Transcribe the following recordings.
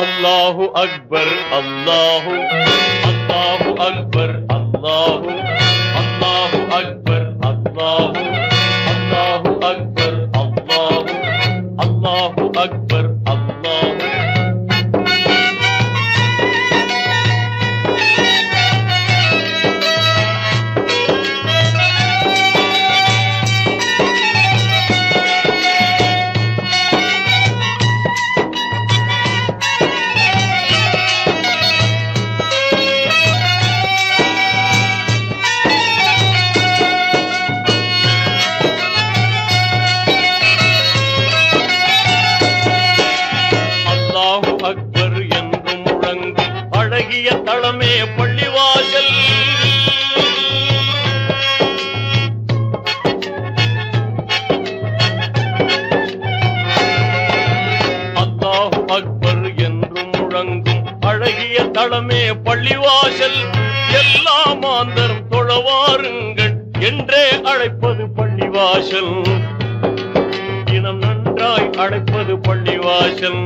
அல்லாஹு அக்பர் அல்லாஹு அல்லாஹு அக்பர் அல்லாஹு அல்லாஹு அக்பர் அல்லாஹு அல்லாஹு அக்பர் அல்லாஹு அல்லாஹு அக்பர் அல்லாஹு. அக்பர் என்று முழங்கும் அழகிய தளமே பள்ளிவாசல். அல்லாஹு அக்பர் என்று முழங்கும் அழகிய தளமே பள்ளிவாசல். எல்லா மாந்தரும் தொழவாருங்கள் என்றே அழைப்பது பள்ளிவாசல். தினம் நன்றாய் அழைப்பது பள்ளிவாசல்.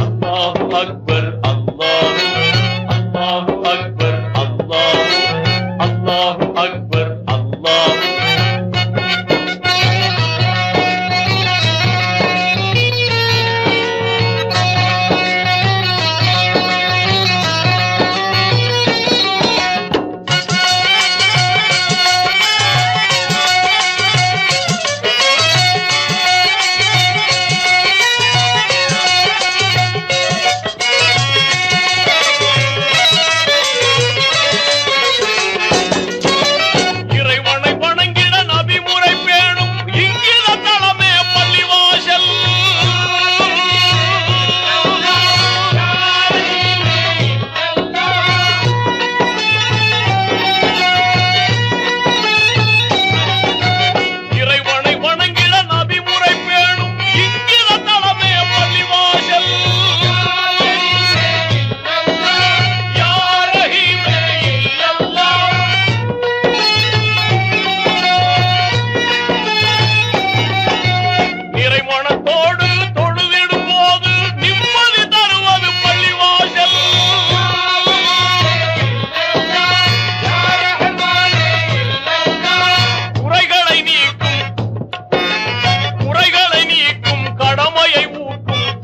அல்லாஹு அக்பர் அல்லாஹு அல்லாஹு அக்பர் அல்லாஹு அல்லாஹு அக்பர் அல்லாஹு.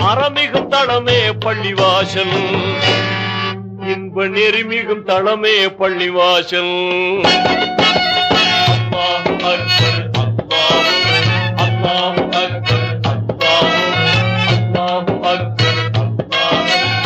அறமிகும் தளமே பள்ளிவாசல். இன்ப நெறிமிகும் தளமே பள்ளிவாசல்.